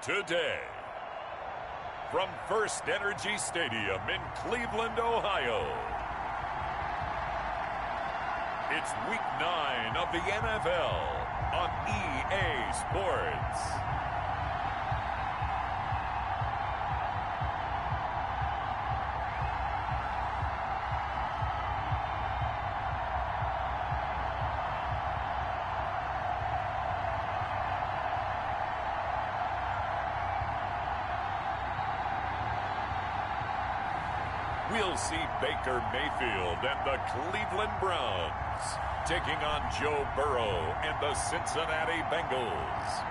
today. From First Energy Stadium in Cleveland, Ohio, it's Week 9 of the NFL on EA Sports. We'll see Baker Mayfield and the Cleveland Browns taking on Joe Burrow and the Cincinnati Bengals.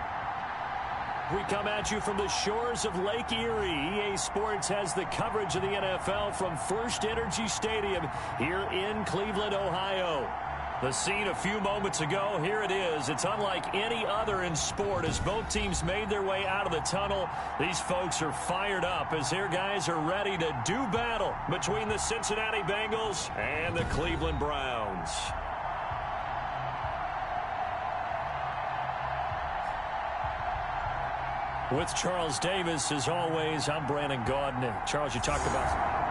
We come at you from the shores of Lake Erie. EA Sports has the coverage of the NFL from First Energy Stadium here in Cleveland, Ohio. The scene a few moments ago, here it is. It's unlike any other in sport as both teams made their way out of the tunnel. These folks are fired up as their guys are ready to do battle between the Cincinnati Bengals and the Cleveland Browns. With Charles Davis, as always, I'm Brandon Gaudin. Charles, you talked about...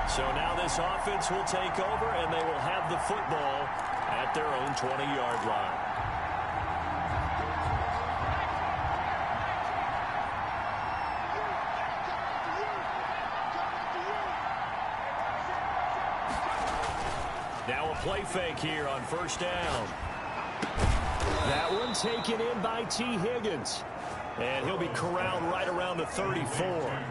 So now this offense will take over, and they will have the football at their own 20-yard line. Now a play fake here on first down. That one taken in by T. Higgins. And he'll be corralled right around the 34.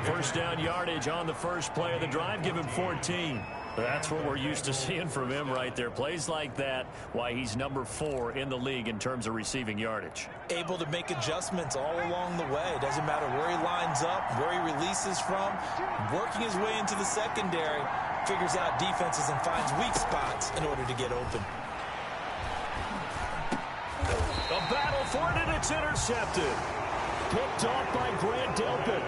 First down yardage on the first play of the drive. Give him 14. That's what we're used to seeing from him right there. Plays like that, why he's number 4 in the league in terms of receiving yardage. Able to make adjustments all along the way. Doesn't matter where he lines up, where he releases from. Working his way into the secondary. Figures out defenses and finds weak spots in order to get open. A battle for it, and it's intercepted. Picked off by Grant Delpit.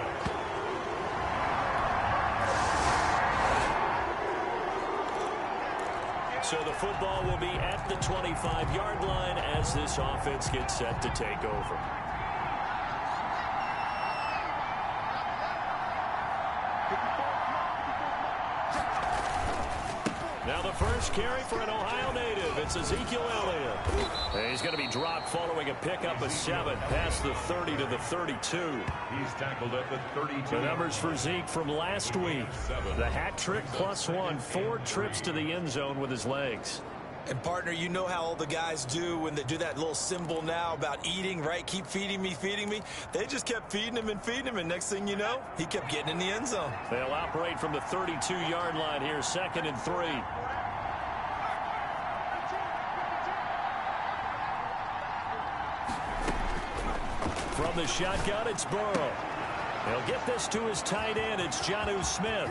So the football will be at the 25-yard line as this offense gets set to take over. Now the first carry for an Ohio native. It's Ezekiel Elliott. And he's going to be dropped following a pickup of 7 past the 30 to the 32. He's tackled at the 32. The numbers for Zeke from last week. The hat trick +1. 4 trips to the end zone with his legs. And, partner, you know how all the guys do when they do that little symbol now about eating, right? Keep feeding me, feeding me. They just kept feeding him, and next thing you know, he kept getting in the end zone. They'll operate from the 32-yard line here, 2nd and 3. From the shotgun, it's Burrow. He'll get this to his tight end. It's Jonnu Smith.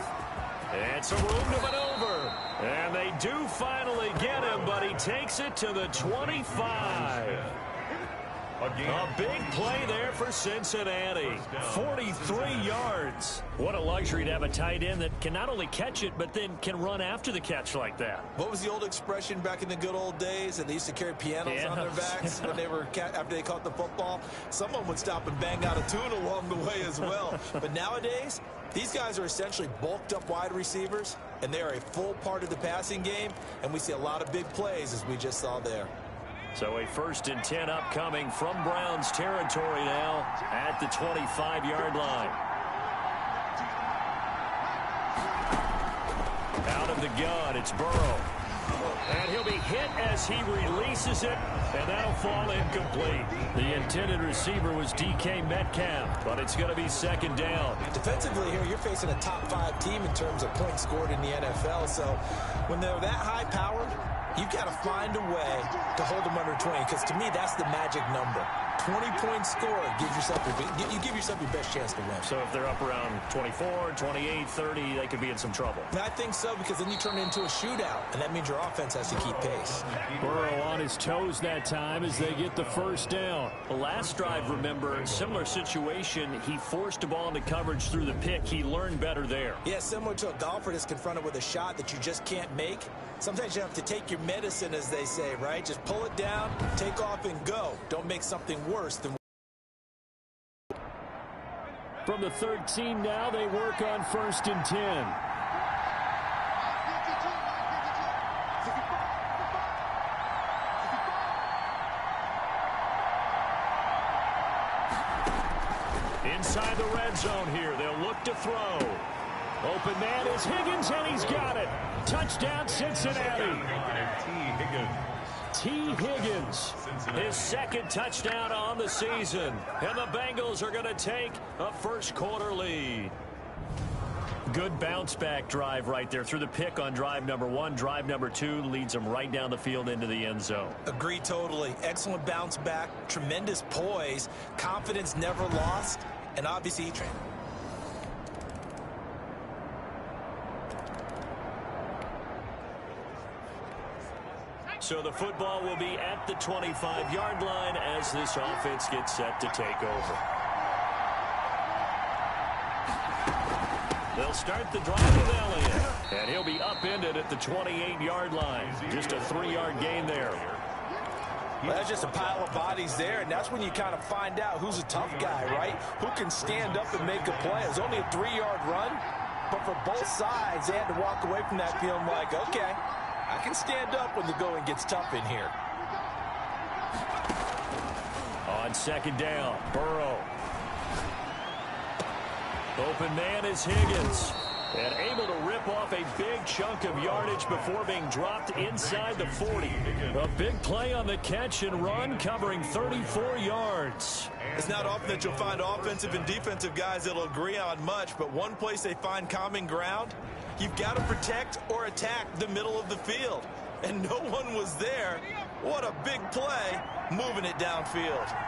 It's a room to maneuver. And they do finally get him, but he takes it to the 25. A big play there for Cincinnati. 43 yards. What a luxury to have a tight end that can not only catch it, but then can run after the catch like that. What was the old expression back in the good old days that they used to carry pianos on their backs when they were after they caught the football? Someone would stop and bang out a tune along the way as well. But nowadays, these guys are essentially bulked up wide receivers, and they are a full part of the passing game, and we see a lot of big plays as we just saw there. So a 1st and 10 upcoming from Browns territory now at the 25-yard line. Out of the gun, it's Burrow. And he'll be hit as he releases it, and that'll fall incomplete. The intended receiver was DK Metcalf, but it's going to be 2nd down. Defensively here, you're facing a top 5 team in terms of points scored in the NFL, so when they're that high-powered, you've got to find a way to hold them under 20, because to me, that's the magic number. 20-point score gives yourself you give yourself your best chance to win. So if they're up around 24, 28, 30, they could be in some trouble. And I think so, because then you turn it into a shootout, and that means your offense has to keep pace. Burrow on his toes that time as they get the first down. The last drive, remember, similar situation. He forced the ball into coverage through the pick. He learned better there. Yeah, similar to a golfer that's confronted with a shot that you just can't make. Sometimes you have to take your medicine, as they say, right? Just pull it down, take off, and go. Don't make something worse than... From the 13 now, they work on 1st and 10. Inside the red zone here, they'll look to throw. Open man is Higgins, and he's got it. Touchdown, Cincinnati. T. Higgins, his second touchdown on the season. And the Bengals are going to take a first-quarter lead. Good bounce-back drive right there through the pick on drive number 1. Drive number 2 leads them right down the field into the end zone. Agree totally. Excellent bounce back, tremendous poise, confidence never lost, and obviously he trained. So the football will be at the 25-yard line as this offense gets set to take over. They'll start the drive with Elliott, and he'll be upended at the 28-yard line. Just a 3-yard gain there. Well, that's just a pile of bodies there, and that's when you kind of find out who's a tough guy, right? Who can stand up and make a play. It was only a 3-yard run, but for both sides, they had to walk away from that feeling like, okay, I can stand up when the going gets tough in here. On 2nd down, Burrow. Open man is Higgins. And able to rip off a big chunk of yardage before being dropped inside the 40. A big play on the catch and run, covering 34 yards. It's not often that you'll find offensive and defensive guys that'll agree on much, but one place they find common ground, you've got to protect or attack the middle of the field. And no one was there. What a big play, moving it downfield.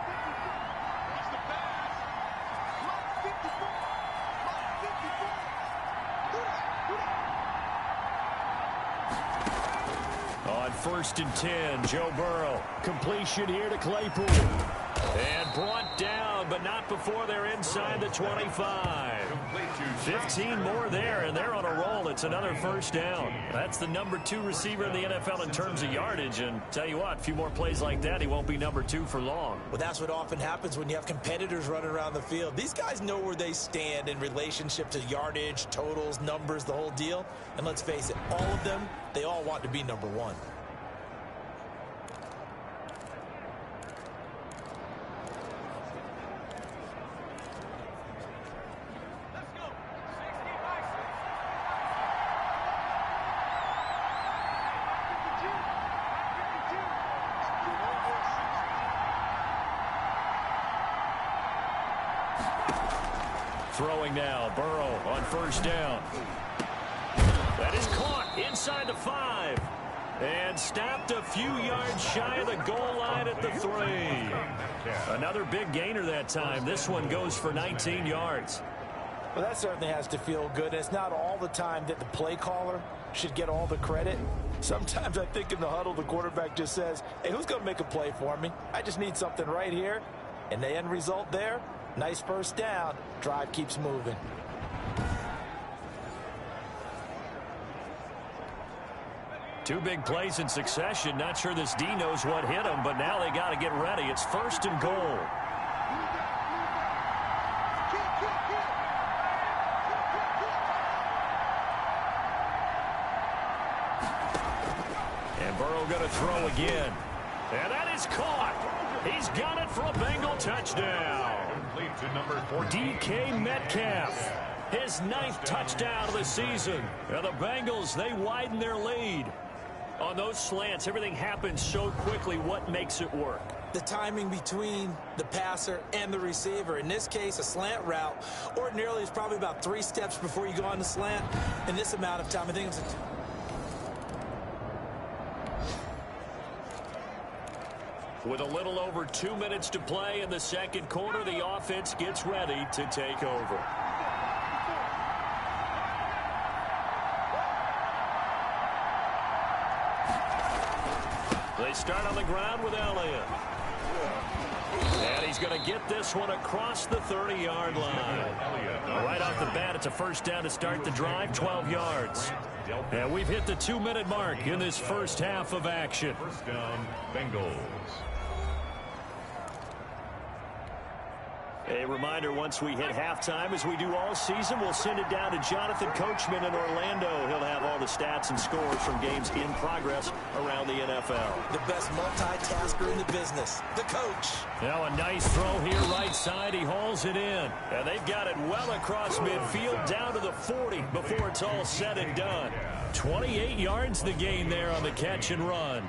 On 1st and 10, Joe Burrow. Completion here to Claypool. And brought down, but not before they're inside the 25. 15 more there, and they're on a roll. It's another first down. That's the number 2 receiver in the NFL in terms of yardage. And tell you what, a few more plays like that, he won't be number 2 for long. Well, that's what often happens when you have competitors running around the field. These guys know where they stand in relationship to yardage, totals, numbers, the whole deal. And let's face it, all of them, they all want to be number 1. Throwing now, Burrow on 1st down. That is caught inside the 5. And stopped a few yards shy of the goal line at the 3. Another big gainer that time. This one goes for 19 yards. Well, that certainly has to feel good. It's not all the time that the play caller should get all the credit. Sometimes I think in the huddle, the quarterback just says, hey, who's going to make a play for me? I just need something right here. And the end result there, nice first down. Drive keeps moving. Two big plays in succession. Not sure this D knows what hit him, but now they got to get ready. It's 1st and goal. And Burrow going to throw again. And that is caught. He's got it for a Bengal touchdown. DK Metcalf, his 9th touchdown of the season. And the Bengals, they widen their lead. On those slants, everything happens so quickly. What makes it work? The timing between the passer and the receiver. In this case, a slant route ordinarily is probably about 3 steps before you go on the slant. In this amount of time, I think it's With a little over 2 minutes to play in the second quarter, the offense gets ready to take over. They start on the ground with Elliott. And he's going to get this one across the 30-yard line. Right off the bat, it's a first down to start the drive, 12 yards. And we've hit the 2-minute mark in this first half of action. First down, Bengals. A reminder, once we hit halftime, as we do all season, we'll send it down to Jonathan Coachman in Orlando. He'll have all the stats and scores from games in progress around the NFL. The best multitasker in the business, the coach. Now a nice throw here right side. He hauls it in. And they've got it well across midfield down to the 40 before it's all said and done. 28 yards the gain there on the catch and run.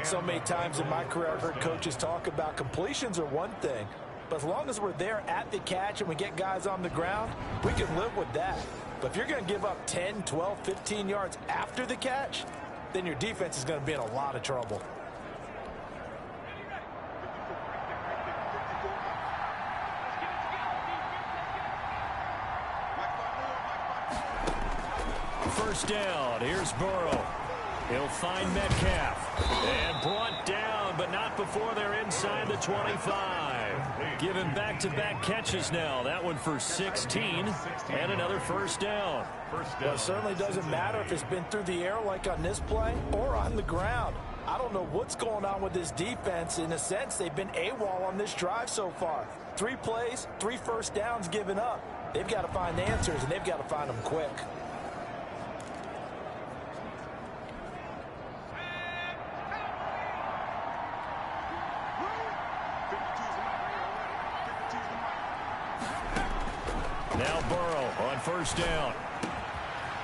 So many times in my career, I've heard coaches talk about completions are one thing. But as long as we're there at the catch and we get guys on the ground, we can live with that. But if you're going to give up 10, 12, 15 yards after the catch, then your defense is going to be in a lot of trouble. First down. Here's Burrow. He'll find Metcalf. And brought down, but not before they're inside the 25. Give him back-to-back catches now. That one for 16. And another first down. Well, it certainly doesn't matter if it's been through the air like on this play or on the ground. I don't know what's going on with this defense. In a sense, they've been AWOL on this drive so far. 3 plays, 3 first downs given up. They've got to find answers, and they've got to find them quick. Now Burrow on first down.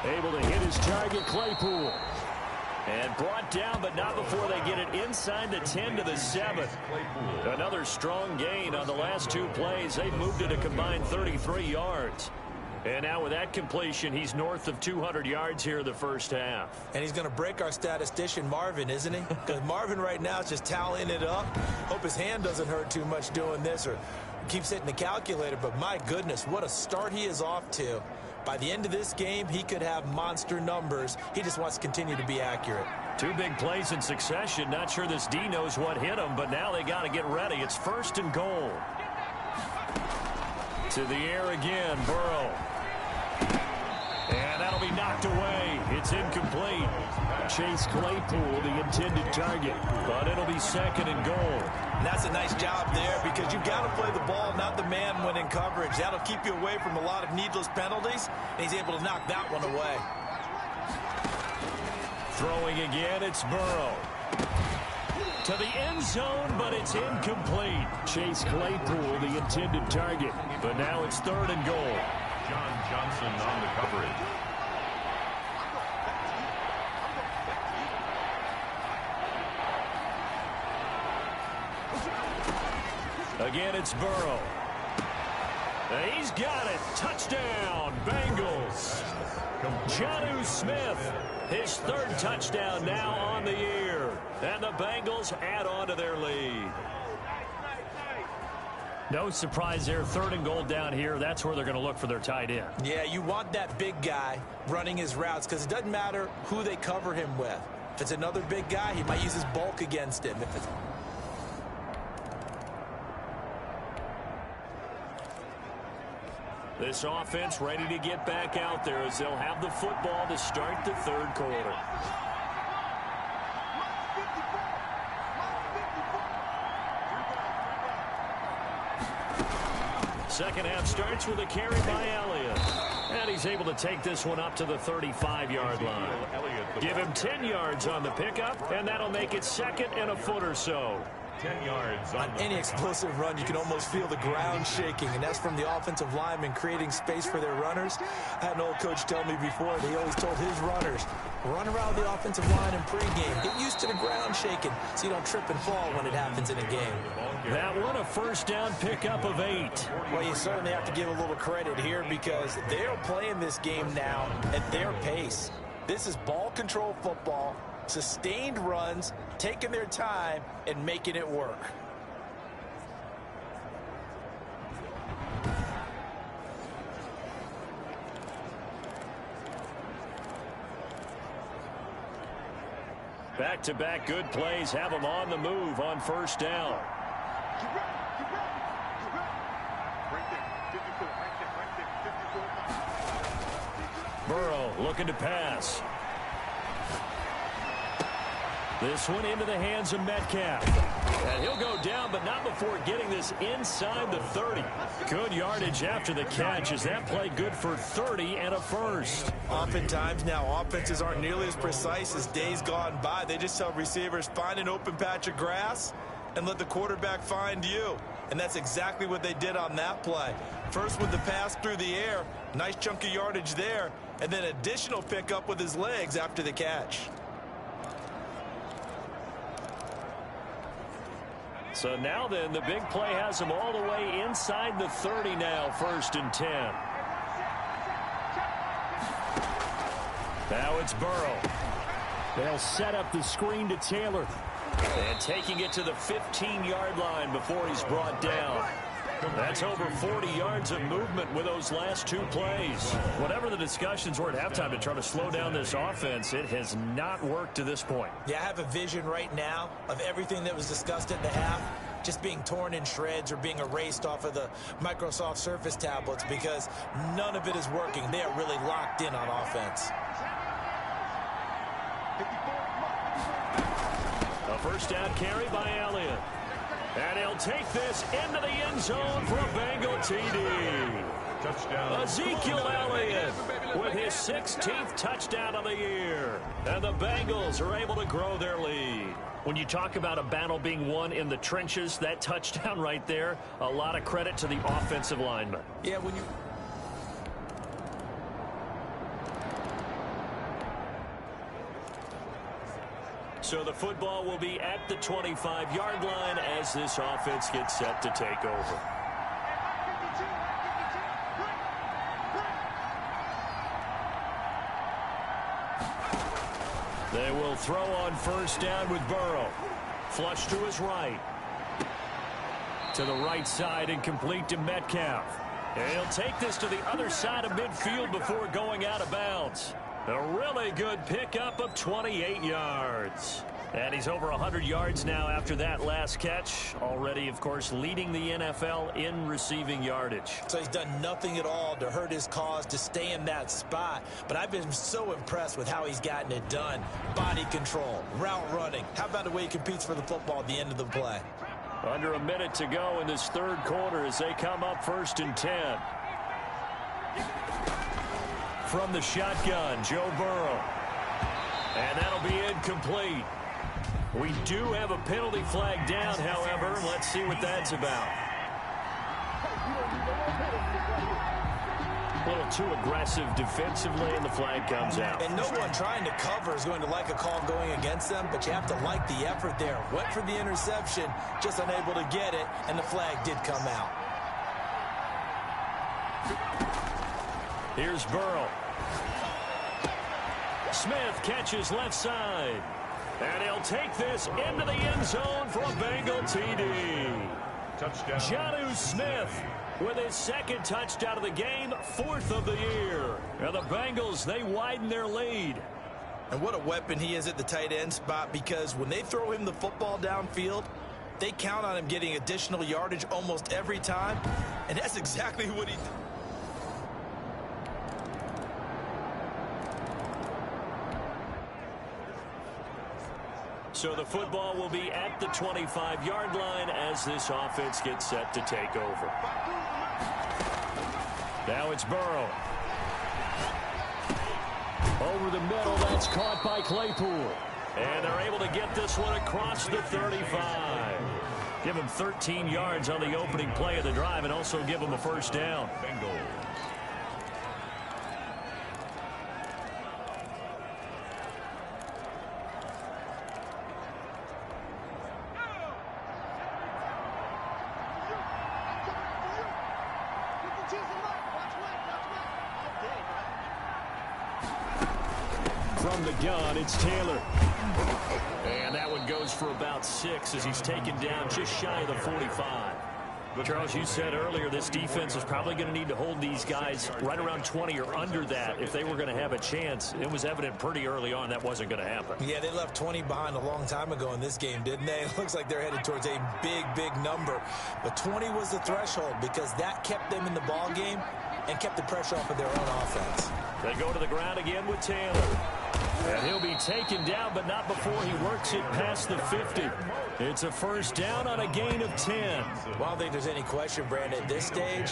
Able to hit his target, Claypool. And brought down, but not before they get it inside the 10 to the 7. Another strong gain on the last 2 plays. They moved it a combined 33 yards. And now with that completion, he's north of 200 yards here in the first half. And he's going to break our statistician, Marvin, isn't he? Because Marvin right now is just tallying it up. Hope his hand doesn't hurt too much doing this or keeps hitting the calculator. But my goodness, what a start he is off to. By the end of this game, he could have monster numbers. He just wants to continue to be accurate. 2 big plays in succession. Not sure this D knows what hit him, but now they got to get ready. It's first and goal. To the air again, Burrow. And that'll be knocked away. It's incomplete. Chase Claypool, the intended target. But it'll be second and goal. And that's a nice job there because you've got to play the ball, not the man when in coverage. That'll keep you away from a lot of needless penalties. And he's able to knock that one away. Throwing again, it's Burrow. To the end zone, but it's incomplete. Chase Claypool, the intended target. But now it's third and goal. John Johnson on the coverage. Again, it's Burrow. He's got it. Touchdown, Bengals. Jonnu Smith, his 3rd touchdown now on the year. And the Bengals add on to their lead. No surprise there. 3rd and goal down here. That's where they're going to look for their tight end. Yeah, you want that big guy running his routes because it doesn't matter who they cover him with. If it's another big guy, he might use his bulk against him. If it's This offense ready to get back out there as they'll have the football to start the 3rd quarter. Second half starts with a carry by Elliott. And he's able to take this one up to the 35-yard line. Give him 10 yards on the pickup, and that'll make it 2nd and a foot or so. 10 yards on any explosive run, you can almost feel the ground shaking, and that's from the offensive linemen creating space for their runners. I had an old coach tell me before, he always told his runners, run around the offensive line in pregame. Get used to the ground shaking so you don't trip and fall when it happens in a game. That one, a first down pickup of 8. Well, you certainly have to give a little credit here because they're playing this game now at their pace. This is ball control football. Sustained runs, taking their time, and making it work. Back-to-back good plays have them on the move on first down. Burrow looking to pass. This one into the hands of Metcalf. And he'll go down, but not before getting this inside the 30. Good yardage after the catch as that play good for 30 and a first. Oftentimes now, offenses aren't nearly as precise as days gone by. They just tell receivers, find an open patch of grass and let the quarterback find you. And that's exactly what they did on that play. First with the pass through the air, nice chunk of yardage there, and then additional pickup with his legs after the catch. So now then, the big play has them all the way inside the 30 now, 1st and 10. Now it's Burrow. They'll set up the screen to Taylor. And taking it to the 15-yard line before he's brought down. That's over 40 yards of movement with those last two plays. Whatever the discussions were at halftime to try to slow down this offense, it has not worked to this point. Yeah, I have a vision right now of everything that was discussed at the half just being torn in shreds or being erased off of the Microsoft Surface tablets because none of it is working. They are really locked in on offense. A first down carry by Elliott. And he'll take this into the end zone for a Bengal TD. Touchdown. Ezekiel Elliott with his 16th touchdown of the year. And the Bengals are able to grow their lead. When you talk about a battle being won in the trenches, that touchdown right there, a lot of credit to the offensive lineman. Yeah, when you... So the football will be at the 25-yard line as this offense gets set to take over. They will throw on first down with Burrow. Flush to his right. To the right side and complete to Metcalf. And he'll take this to the other side of midfield before going out of bounds. A really good pickup of 28 yards. And he's over 100 yards now after that last catch. Already, of course, leading the NFL in receiving yardage. So he's done nothing at all to hurt his cause to stay in that spot. But I've been so impressed with how he's gotten it done. Body control, route running. How about the way he competes for the football at the end of the play? Under a minute to go in this third quarter as they come up 1st and 10. From the shotgun, Joe Burrow. And that'll be incomplete. We do have a penalty flag down, however. Let's see what that's about. A little too aggressive defensively, and the flag comes out. And no one trying to cover is going to like a call going against them, but you have to like the effort there. Went for the interception, just unable to get it, and the flag did come out. Here's Burrow. Smith catches left side. And he'll take this into the end zone for a Bengal TD. Touchdown. Jonnu Smith with his second touchdown of the game, 4th of the year. And the Bengals, they widen their lead. And what a weapon he is at the tight end spot, because when they throw him the football downfield, they count on him getting additional yardage almost every time. And that's exactly what he did. So the football will be at the 25-yard line as this offense gets set to take over. Now it's Burrow. Over the middle, that's caught by Claypool. And they're able to get this one across the 35. Give him 13 yards on the opening play of the drive and also give him a first down. Bengals. From the gun, it's Taylor. goes for about 6 as he's taken down just shy of the 45. Charles, you said earlier this defense is probably going to need to hold these guys right around 20 or under that if they were going to have a chance. It was evident pretty early on that wasn't going to happen. Yeah, they left 20 behind a long time ago in this game, didn't they? It looks like they're headed towards a big, big number. But 20 was the threshold because that kept them in the ball game and kept the pressure off of their own offense. They go to the ground again with Taylor. And he'll be taken down, but not before he works it past the 50. It's a first down on a gain of 10. Well, I don't think there's any question, Brandon, at this stage,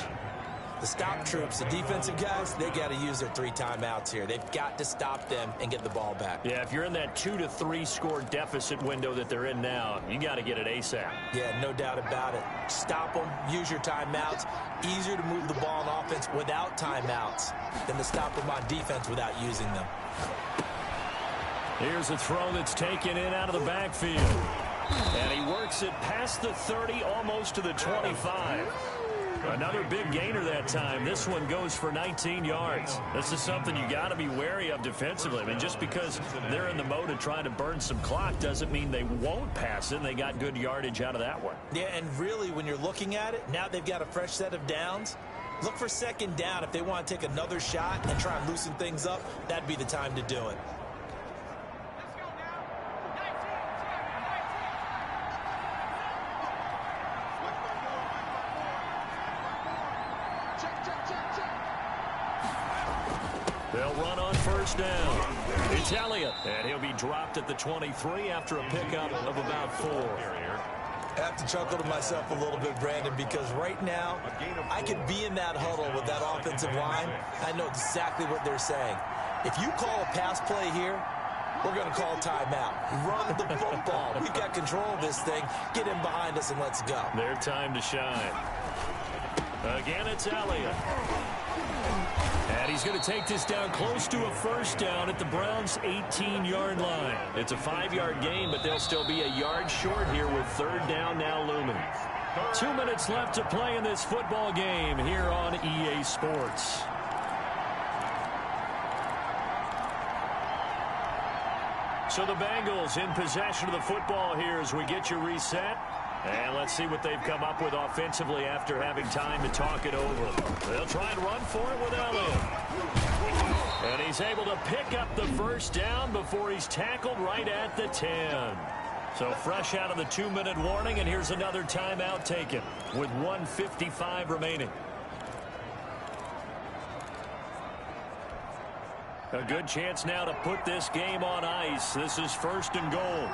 the stop troops, the defensive guys, they got to use their 3 timeouts here. They've got to stop them and get the ball back. Yeah, if you're in that 2 to 3 score deficit window that they're in now, you got to get it ASAP. Yeah, no doubt about it. Stop them, use your timeouts. Easier to move the ball on offense without timeouts than to stop them on defense without using them. Here's a throw that's taken in out of the backfield. And he works it past the 30, almost to the 25. Another big gainer that time. This one goes for 19 yards. This is something you got to be wary of defensively. I mean, just because they're in the mode of trying to burn some clock doesn't mean they won't pass it. And they got good yardage out of that one. Yeah, and really, when you're looking at it, now they've got a fresh set of downs. Look for second down. If they want to take another shot and try and loosen things up, that'd be the time to do it. They'll run on first down. It's Elliott, and he'll be dropped at the 23 after a pickup of about 4. I have to chuckle to myself a little bit, Brandon, because right now I could be in that huddle with that offensive line. I know exactly what they're saying. If you call a pass play here, we're going to call timeout. Run the football. We've got control of this thing. Get in behind us and let's go. Their time to shine. Again, it's Elliott. And he's going to take this down close to a first down at the Browns' 18-yard line. It's a 5-yard gain, but they'll still be a yard short here with third down now looming. 2 minutes left to play in this football game here on EA Sports. So the Bengals in possession of the football here as we get you reset. And let's see what they've come up with offensively after having time to talk it over. They'll try and run for it with Elliott. And he's able to pick up the first down before he's tackled right at the 10. So fresh out of the 2-minute warning, and here's another timeout taken with 1:55 remaining. A good chance now to put this game on ice. This is first and goal.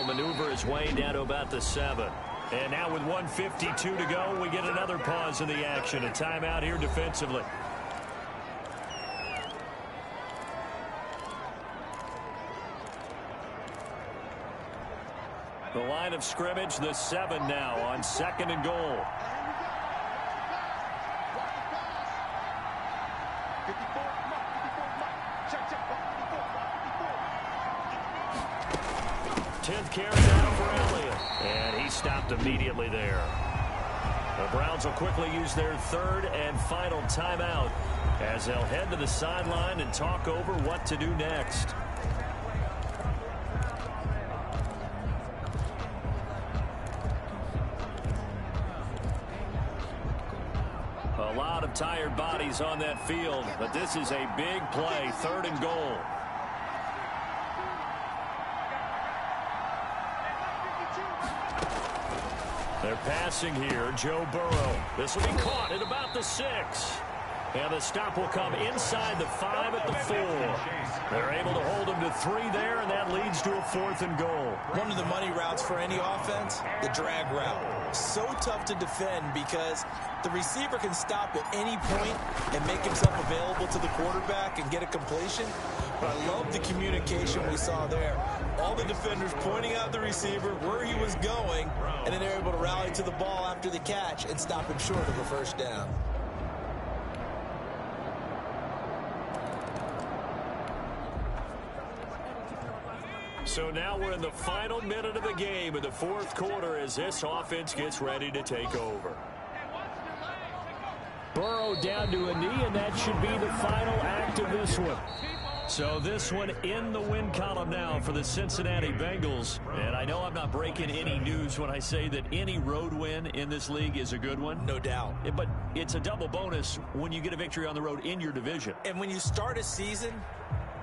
Maneuver his way down to about the 7. And now with 1:52 to go, we get another pause in the action. A timeout here defensively. The line of scrimmage, the 7 now on second and goal. Carry down for Elliott, and he stopped immediately there. The Browns will quickly use their third and final timeout as they'll head to the sideline and talk over what to do next. A lot of tired bodies on that field, but this is a big play, third and goal. They're passing here, Joe Burrow. This will be caught at about the 6. And the stop will come inside the 5 at the 4. They're able to hold him to 3 there, and that leads to a 4th and goal. One of the money routes for any offense, the drag route. So tough to defend because the receiver can stop at any point and make himself available to the quarterback and get a completion. But I love the communication we saw there. All the defenders pointing out the receiver, where he was going, and then they're able to rally to the ball after the catch and stop him short of a first down. So now we're in the final minute of the game in the fourth quarter as this offense gets ready to take over. Burrow down to a knee, and that should be the final act of this one. So this one in the win column now for the Cincinnati Bengals. And I know I'm not breaking any news when I say that any road win in this league is a good one. No doubt. But it's a double bonus when you get a victory on the road in your division. And when you start a season,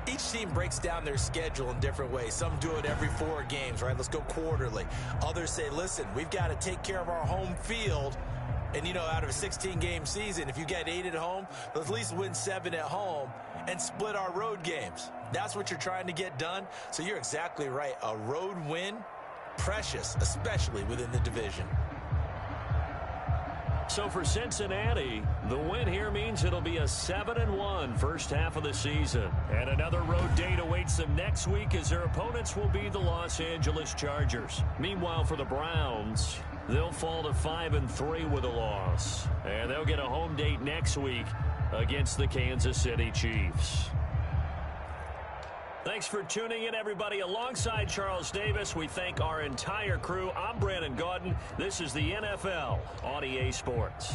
each team breaks down their schedule in different ways. Some do it every 4 games, right? Let's go quarterly. Others say, listen, we've got to take care of our home field. And, you know, out of a 16-game season, if you get 8 at home, let's at least win 7 at home and split our road games. That's what you're trying to get done. So you're exactly right. A road win, precious, especially within the division. So for Cincinnati, the win here means it'll be a 7-1 first half of the season. And another road date awaits them next week as their opponents will be the Los Angeles Chargers. Meanwhile, for the Browns, they'll fall to 5-3 with a loss. And they'll get a home date next week against the Kansas City Chiefs. Thanks for tuning in, everybody. Alongside Charles Davis, we thank our entire crew. I'm Brandon Gaudin. This is the NFL on EA Sports.